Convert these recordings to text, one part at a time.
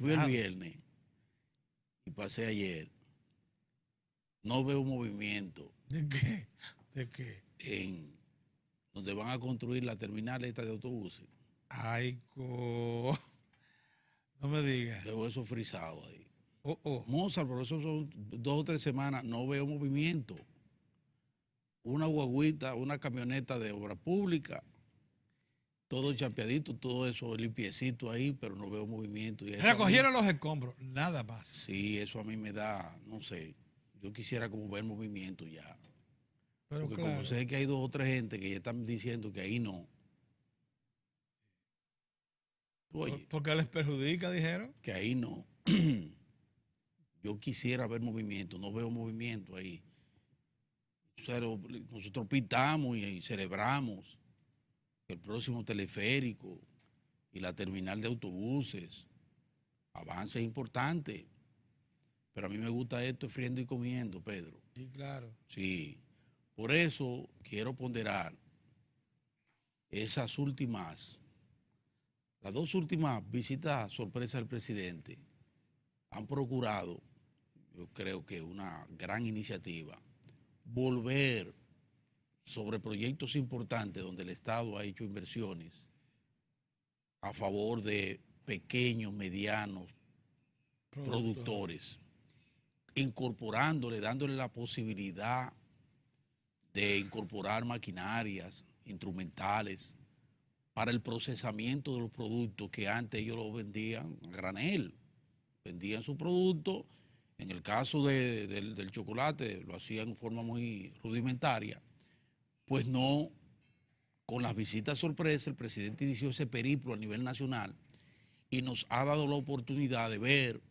fui el viernes y pasé ayer. No veo movimiento. ¿De qué? ¿De qué? En donde van a construir la terminal esta de autobuses. Ay, no me digas. Veo eso frisado ahí. Oh. Mozart, por eso son 2 o 3 semanas, no veo movimiento. Una guaguita, una camioneta de obra pública, todo chapeadito, todo eso limpiecito ahí, pero no veo movimiento. Y Recogieron los escombros, nada más. Sí, eso a mí me da, no sé, yo quisiera como ver movimiento ya. Pero porque claro, como sé que hay 2 o 3 gente que ya están diciendo que ahí no. Oye, porque les perjudica, dijeron. que ahí no. Yo quisiera ver movimiento, no veo movimiento ahí. Nosotros pitamos y celebramos el próximo teleférico y la terminal de autobuses. Avances importantes. Pero a mí me gusta esto friendo y comiendo, Pedro. Sí, claro. Sí. Por eso quiero ponderar las 2 últimas visitas sorpresa del presidente han procurado, yo creo que una gran iniciativa, volver sobre proyectos importantes donde el Estado ha hecho inversiones a favor de pequeños, medianos productores, incorporándole, dándole la posibilidad de incorporar maquinarias, instrumentales, para el procesamiento de los productos que antes ellos los vendían a granel. Vendían su producto, en el caso del chocolate lo hacían en forma muy rudimentaria, pues no, con las visitas sorpresa el presidente inició ese periplo a nivel nacional y nos ha dado la oportunidad de ver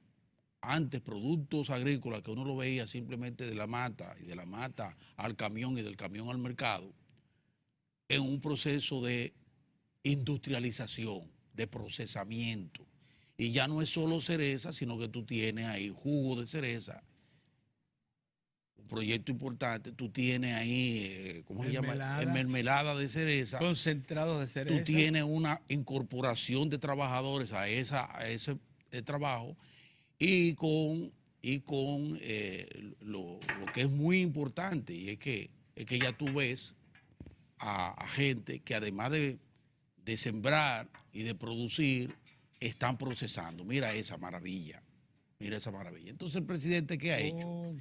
antes productos agrícolas que uno lo veía simplemente de la mata y de la mata al camión y del camión al mercado, en un proceso de industrialización, de procesamiento. Y ya no es solo cereza, sino que tú tienes ahí jugo de cereza, un proyecto importante, tú tienes ahí, ¿cómo se llama? Mermelada de cereza. Concentrado de cereza. Tú tienes una incorporación de trabajadores a ese trabajo y con lo que es muy importante, y es que ya tú ves a gente que además de sembrar y de producir, están procesando. Mira esa maravilla, mira esa maravilla. Entonces el presidente, ¿qué ha hecho?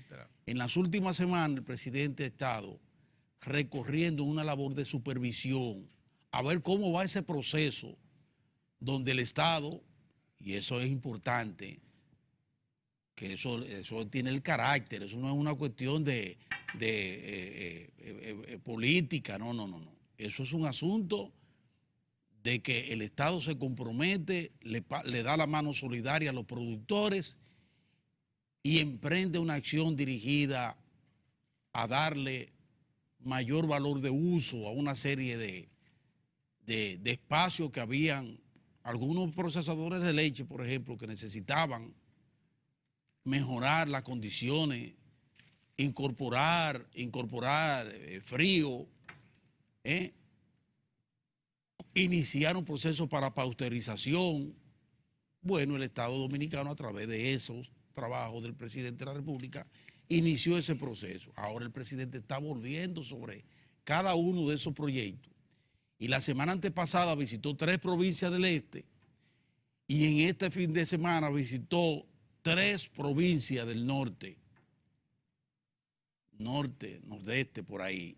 En las últimas semanas el presidente ha estado recorriendo una labor de supervisión, a ver cómo va ese proceso, donde el Estado, y eso es importante, que eso tiene el carácter, eso no es una cuestión de política, no. Eso es un asunto de que el Estado se compromete, le da la mano solidaria a los productores y emprende una acción dirigida a darle mayor valor de uso a una serie de espacios que habían algunos procesadores de leche, por ejemplo, que necesitaban mejorar las condiciones, incorporar frío, iniciar un proceso para pasteurización. Bueno, el Estado Dominicano, a través de esos trabajos del presidente de la República, inició ese proceso. Ahora el presidente está volviendo sobre cada uno de esos proyectos. Y la semana antepasada visitó 3 provincias del este y en este fin de semana visitó 3 provincias del norte, nordeste, por ahí,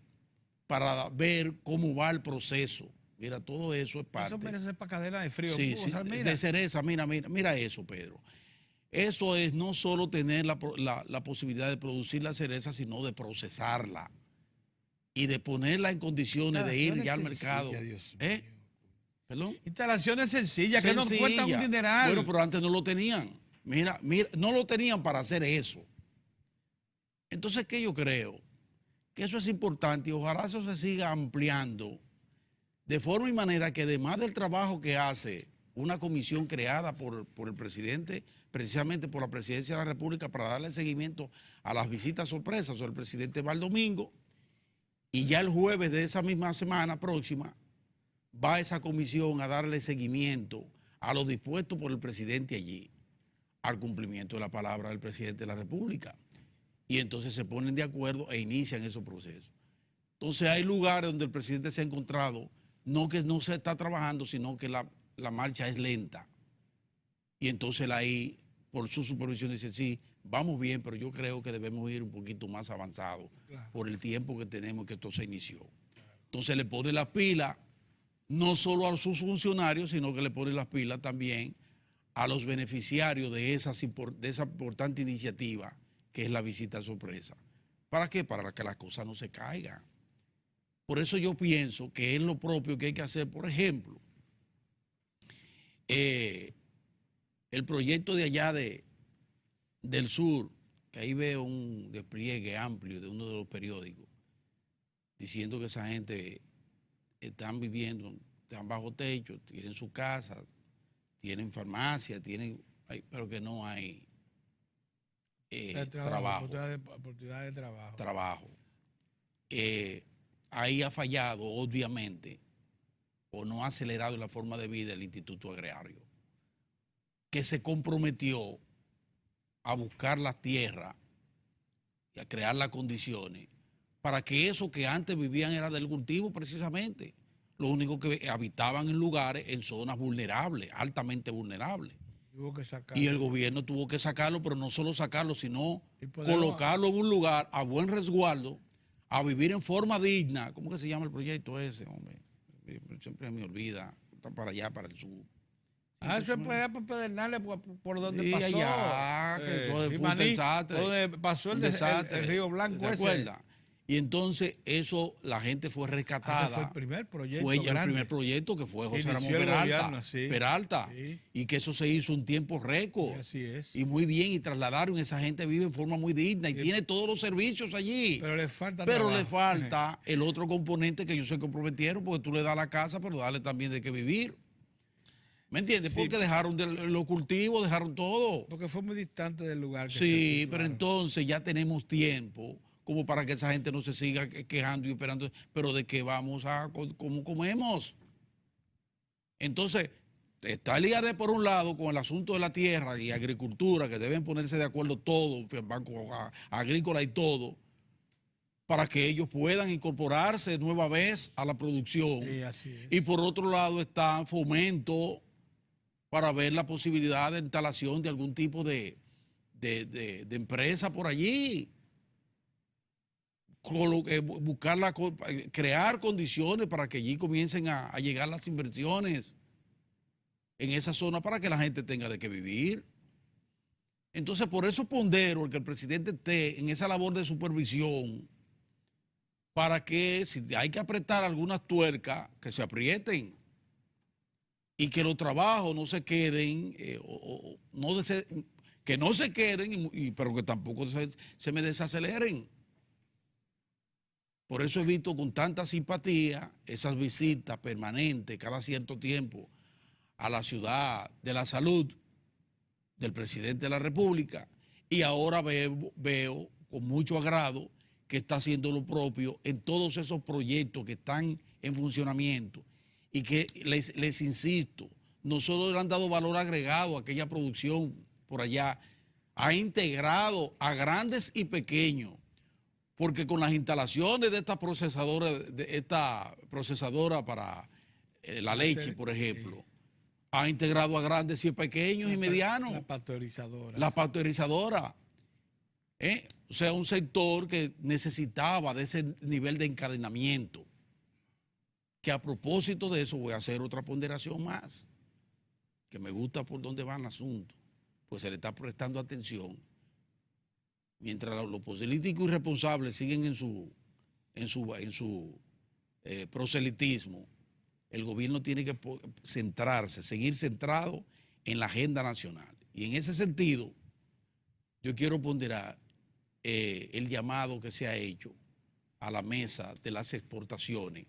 para ver cómo va el proceso. Mira, todo eso es parte. Eso merece para cadena de frío. Sí, sí, de cereza, mira eso, Pedro. Eso es no solo tener la posibilidad de producir la cereza, sino de procesarla y de ponerla en condiciones de ir ya al mercado. ¿Perdón? Instalaciones sencillas, que no cuestan un dineral. Bueno, pero antes no lo tenían. Mira, no lo tenían para hacer eso. Entonces, ¿qué yo creo? Que eso es importante y ojalá eso se siga ampliando de forma y manera que, además del trabajo que hace una comisión creada por el presidente, precisamente por la presidencia de la República, para darle seguimiento a las visitas sorpresas, o sea, el presidente va el domingo y ya el jueves de esa misma semana próxima va esa comisión a darle seguimiento a lo dispuesto por el presidente allí. al cumplimiento de la palabra del presidente de la República. Y entonces se ponen de acuerdo e inician esos procesos. Entonces hay lugares donde el presidente se ha encontrado, no que no se está trabajando, sino que la marcha es lenta. Y entonces ahí, por su supervisión, dice, sí, vamos bien, pero yo creo que debemos ir un poquito más avanzados por el tiempo que tenemos que esto se inició. Entonces le pone las pilas no solo a sus funcionarios, sino que le pone las pilas también a los beneficiarios de esa importante iniciativa que es la visita sorpresa. ¿Para qué? Para que las cosas no se caigan. Por eso yo pienso que es lo propio que hay que hacer. Por ejemplo, el proyecto de allá del sur, que ahí veo un despliegue amplio de uno de los periódicos, diciendo que esa gente están viviendo, están bajo techo, tienen su casa, tienen farmacia, pero que no hay trabajo. Oportunidad de trabajo. Ahí ha fallado, obviamente, o no ha acelerado la forma de vida del Instituto Agrario, que se comprometió a buscar las tierras y a crear las condiciones para que eso que antes vivían era del cultivo precisamente. Los únicos que habitaban en lugares, en zonas vulnerables, altamente vulnerables. Y el gobierno tuvo que sacarlo, pero no solo sacarlo, sino colocarlo en un lugar a buen resguardo, a vivir en forma digna. ¿Cómo que se llama el proyecto ese, hombre? Siempre me olvida. Está para allá, para el sur. Eso es por Pedernales, por donde sí, pasó. Allá, que eso fue un desastre. Donde pasó el Río Blanco. ¿Te acuerdas? Y entonces eso, la gente fue rescatada. Ese fue el primer proyecto. Fue el primer proyecto que fue José Ramón Peralta. Sí. Y que eso se hizo un tiempo récord. Así es. Y muy bien, y trasladaron, esa gente vive en forma muy digna y tiene todos los servicios allí. Pero le falta le falta el otro componente que ellos se comprometieron, porque tú le das la casa, pero dale también de qué vivir. ¿Me entiendes? Sí. Porque dejaron los cultivos, dejaron todo. Porque fue muy distante del lugar. Sí, pero entonces ya tenemos tiempo como para que esa gente no se siga quejando y esperando, pero de que vamos a cómo comemos. Entonces, está el IAD por un lado con el asunto de la tierra y agricultura, que deben ponerse de acuerdo todos, el Banco Agrícola y todo, para que ellos puedan incorporarse de nueva vez a la producción. Sí, así es. Y por otro lado está Fomento para ver la posibilidad de instalación de algún tipo de empresa por allí. Crear condiciones para que allí comiencen a llegar las inversiones en esa zona para que la gente tenga de qué vivir. Entonces, por eso pondero el que el presidente esté en esa labor de supervisión para que si hay que apretar algunas tuercas, que se aprieten y que los trabajos no se queden, que no se queden, pero que tampoco se me desaceleren. Por eso he visto con tanta simpatía esas visitas permanentes cada cierto tiempo a la ciudad de la salud del presidente de la República, y ahora veo con mucho agrado que está haciendo lo propio en todos esos proyectos que están en funcionamiento y que les insisto, no solo le han dado valor agregado a aquella producción por allá, ha integrado a grandes y pequeños. Porque con las instalaciones de esta procesadora para la leche, por ejemplo, ha integrado a grandes y pequeños y medianos. La pasteurizadora. La pasteurizadora. O sea, un sector que necesitaba de ese nivel de encadenamiento. Que a propósito de eso voy a hacer otra ponderación más. Que me gusta por dónde va el asunto. Pues se le está prestando atención. Mientras los políticos irresponsables siguen en su proselitismo, el gobierno tiene que centrarse, seguir centrado en la agenda nacional. Y en ese sentido, yo quiero ponderar el llamado que se ha hecho a la mesa de las exportaciones,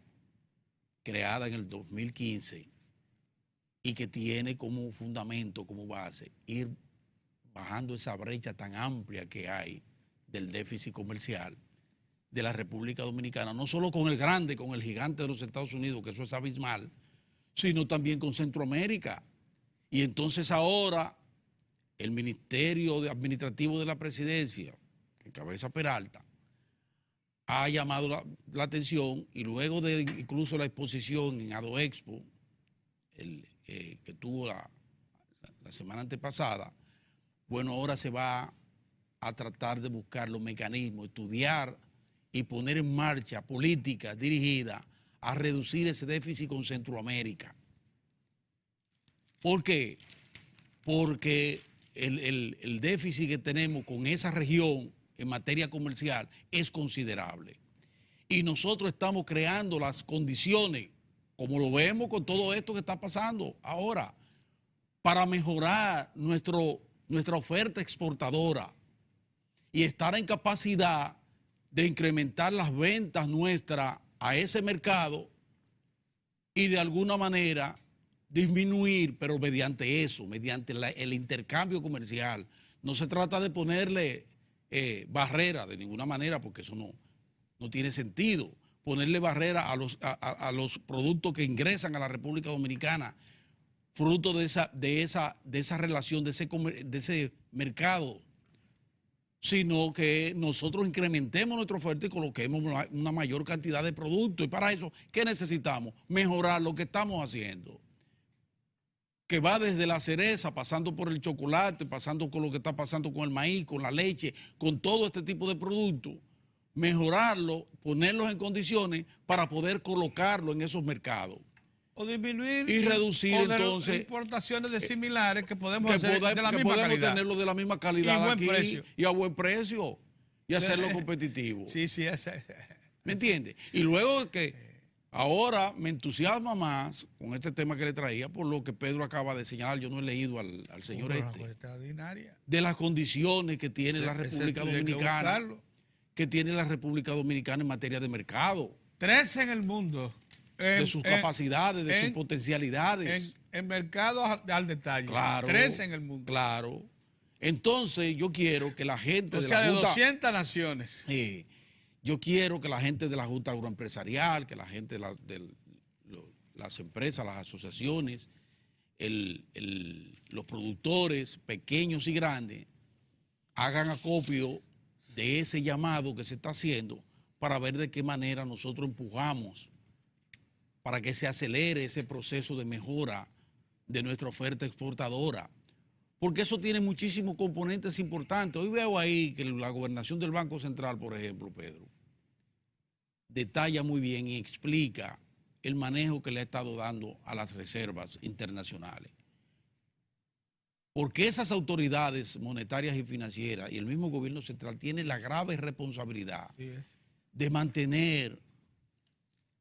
creada en el 2015, y que tiene como fundamento, como base, ir bajando esa brecha tan amplia que hay del déficit comercial de la República Dominicana, no solo con el gigante de los Estados Unidos, que eso es abismal, sino también con Centroamérica. Y entonces ahora el Ministerio Administrativo de la Presidencia, que encabeza Peralta, ha llamado la atención, y luego de incluso la exposición en Adoexpo, que tuvo la semana antepasada, bueno, ahora se va a tratar de buscar los mecanismos, estudiar y poner en marcha políticas dirigidas a reducir ese déficit con Centroamérica. ¿Por qué? Porque el déficit que tenemos con esa región en materia comercial es considerable. Y nosotros estamos creando las condiciones, como lo vemos con todo esto que está pasando ahora, para mejorar nuestra oferta exportadora y estar en capacidad de incrementar las ventas nuestras a ese mercado y de alguna manera disminuir, pero mediante eso, mediante el intercambio comercial. No se trata de ponerle barreras de ninguna manera, porque eso no tiene sentido. Ponerle barreras a los productos que ingresan a la República Dominicana, fruto de esa relación, de ese mercado, sino que nosotros incrementemos nuestra oferta y coloquemos una mayor cantidad de productos. Y para eso, ¿qué necesitamos? Mejorar lo que estamos haciendo, que va desde la cereza, pasando por el chocolate, pasando con lo que está pasando con el maíz, con la leche, con todo este tipo de productos. Mejorarlo, ponerlos en condiciones para poder colocarlo en esos mercados. O disminuir y reducir entonces importaciones de similares que podemos hacer de la misma podemos calidad. tenerlo de la misma calidad y buen aquí, precio. Y a buen precio y hacerlo competitivo. Sí, ¿Me entiende? Y luego que ahora me entusiasma más con este tema que le traía, por lo que Pedro acaba de señalar. Yo no he leído al señor de las condiciones que tiene la República Dominicana, que tiene la República Dominicana en materia de mercado. 13 en el mundo. De sus capacidades, de sus potencialidades. En mercado al detalle. Claro. 13 en el mundo. Claro. Entonces yo quiero que la gente de la Junta, 200 naciones. Yo quiero que la gente de la Junta Agroempresarial, que la gente de las empresas, las asociaciones, los productores pequeños y grandes, hagan acopio de ese llamado que se está haciendo para ver de qué manera nosotros empujamos para que se acelere ese proceso de mejora de nuestra oferta exportadora. Porque eso tiene muchísimos componentes importantes. Hoy veo ahí que la gobernación del Banco Central, por ejemplo, Pedro, detalla muy bien y explica el manejo que le ha estado dando a las reservas internacionales. Porque esas autoridades monetarias y financieras y el mismo gobierno central tienen la grave responsabilidad de mantener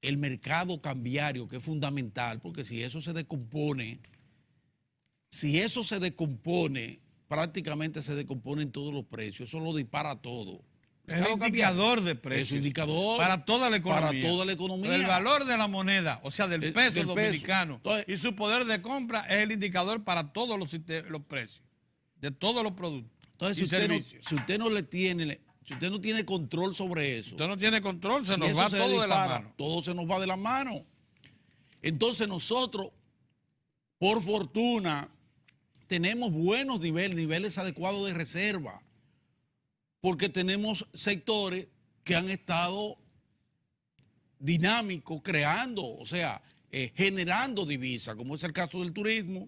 el mercado cambiario, que es fundamental, porque si eso se descompone, prácticamente se descomponen todos los precios. Eso lo dispara todo. Es un indicador de precios. Es un indicador para toda la economía. Para toda la economía. El valor de la moneda, o sea, del peso dominicano. Entonces, y su poder de compra es el indicador para todos los precios, de todos los productos. Entonces, si usted no tiene control sobre eso. Usted no tiene control, se nos va todo de la mano. Todo se nos va de la mano. Entonces nosotros, por fortuna, tenemos buenos niveles adecuados de reserva, porque tenemos sectores que han estado dinámicos, creando, o sea, generando divisas, como es el caso del turismo,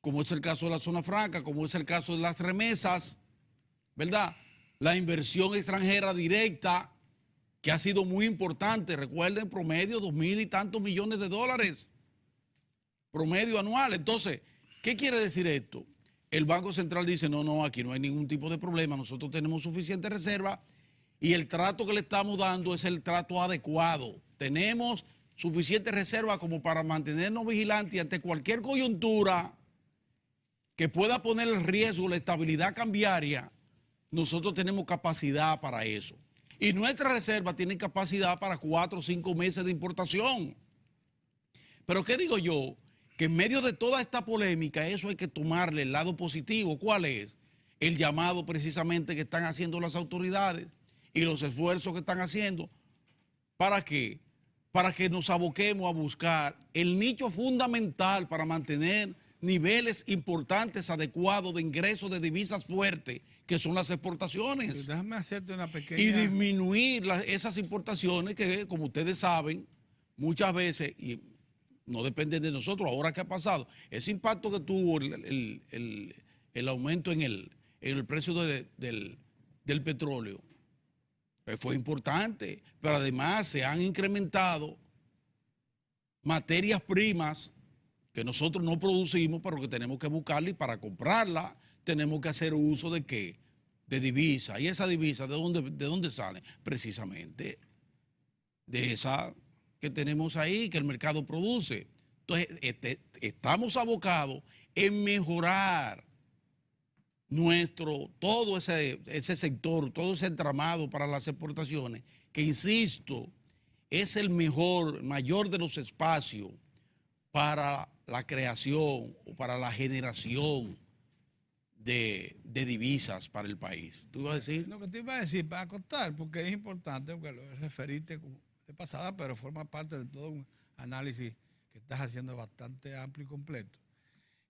como es el caso de la zona franca, como es el caso de las remesas, ¿verdad? La inversión extranjera directa, que ha sido muy importante. Recuerden, promedio 2.000 y tantos millones de dólares, promedio anual. Entonces, ¿qué quiere decir esto? El Banco Central dice, no, aquí no hay ningún tipo de problema, nosotros tenemos suficiente reserva y el trato que le estamos dando es el trato adecuado. Tenemos suficiente reserva como para mantenernos vigilantes ante cualquier coyuntura que pueda poner en riesgo la estabilidad cambiaria. Nosotros tenemos capacidad para eso. Y nuestras reservas tienen capacidad para 4 o 5 meses de importación. Pero ¿qué digo yo? Que en medio de toda esta polémica, eso hay que tomarle el lado positivo. ¿Cuál es? El llamado precisamente que están haciendo las autoridades y los esfuerzos que están haciendo. ¿Para qué? Para que nos aboquemos a buscar el nicho fundamental para mantener niveles importantes, adecuados de ingresos de divisas fuertes, que son las exportaciones. Pero déjame hacerte una pequeña... Y disminuir esas importaciones que, como ustedes saben, muchas veces, y no dependen de nosotros, ahora que ha pasado, ese impacto que tuvo el aumento en el precio del petróleo, pues fue importante, pero además se han incrementado materias primas que nosotros no producimos, pero que tenemos que buscarla, y para comprarla tenemos que hacer uso de ¿qué? De divisas. ¿Y esa divisa de dónde sale? Precisamente de esa que tenemos ahí, que el mercado produce. Entonces, estamos abocados en mejorar todo ese sector, todo ese entramado para las exportaciones, que insisto, es el mayor de los espacios para la creación o para la generación de divisas para el país. ¿Tú ibas a decir? Lo que te iba a decir, para acotar, porque es importante, porque lo referiste de pasada, pero forma parte de todo un análisis que estás haciendo bastante amplio y completo.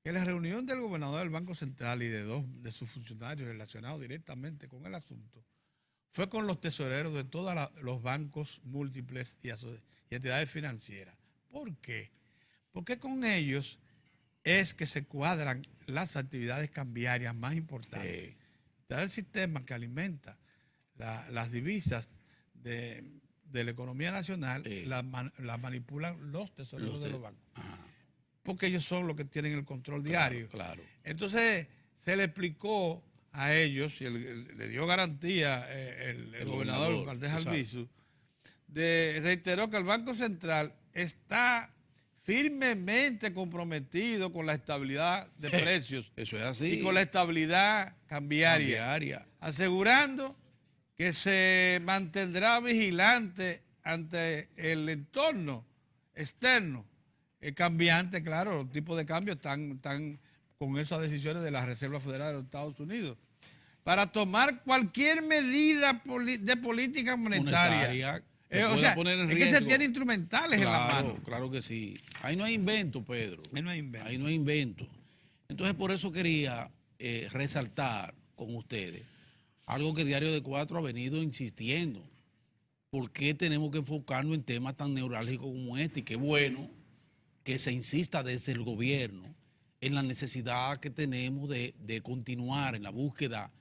Que la reunión del gobernador del Banco Central y de dos de sus funcionarios relacionados directamente con el asunto fue con los tesoreros de todos los bancos múltiples y entidades financieras. ¿Por qué? Porque con ellos es que se cuadran las actividades cambiarias más importantes. El sistema que alimenta las divisas de la economía nacional, la manipulan los tesoreros de los bancos. Porque ellos son los que tienen el control diario. Claro. Entonces se le explicó a ellos, y le dio garantía el gobernador Valdés Albizu, reiteró que el Banco Central está firmemente comprometido con la estabilidad de precios. Eso es así. Y con la estabilidad cambiaria. Asegurando que se mantendrá vigilante ante el entorno externo. Cambiante, claro, los tipos de cambio están con esas decisiones de la Reserva Federal de los Estados Unidos, para tomar cualquier medida de política monetaria. O sea, es que se tienen instrumentales en la mano. Claro que sí. Ahí no hay invento, Pedro. Ahí no hay invento. Ahí no hay invento. Entonces, por eso quería resaltar con ustedes algo que Diario de Cuatro ha venido insistiendo. ¿Por qué tenemos que enfocarnos en temas tan neurálgicos como este? Y qué bueno que se insista desde el gobierno en la necesidad que tenemos de continuar en la búsqueda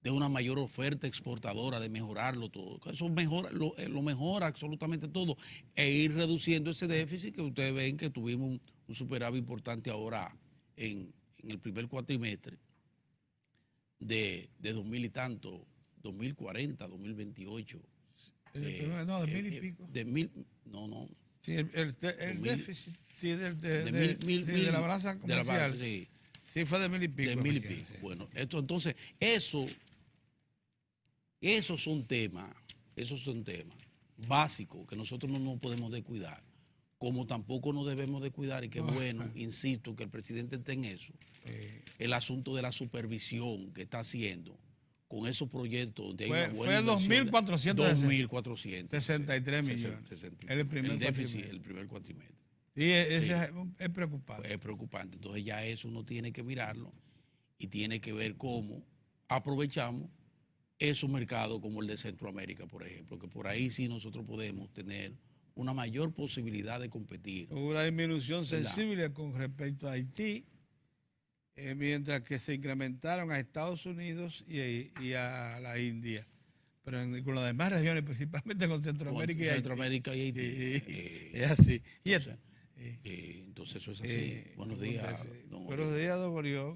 de una mayor oferta exportadora, de mejorarlo todo. Eso lo mejora absolutamente todo, e ir reduciendo ese déficit que ustedes ven que tuvimos un superávit importante ahora en el primer cuatrimestre de 2000 y tanto, 2040, 2028. No, de mil y pico. No. Sí, el déficit, sí, de la balanza comercial. Sí, fue de 1000 y pico. De 1000 y pico. Sí. Bueno, entonces, esos son temas básicos que nosotros no nos podemos descuidar, como tampoco nos debemos descuidar, y qué bueno, insisto, que el presidente esté en eso, el asunto de la supervisión que está haciendo con esos proyectos donde hay una buena inversión. Fue 2.463 millones. El primer déficit, el primer cuatrimestre. Y es preocupante. Es preocupante. Entonces ya eso uno tiene que mirarlo y tiene que ver cómo aprovechamos esos mercados como el de Centroamérica, por ejemplo, que por ahí sí nosotros podemos tener una mayor posibilidad de competir. Hubo una disminución sensible con respecto a Haití, mientras que se incrementaron a Estados Unidos y a la India. Pero con las demás regiones, principalmente con Centroamérica y Haití. Es así. Entonces eso es así. Buenos días, Buenos días, don Orión.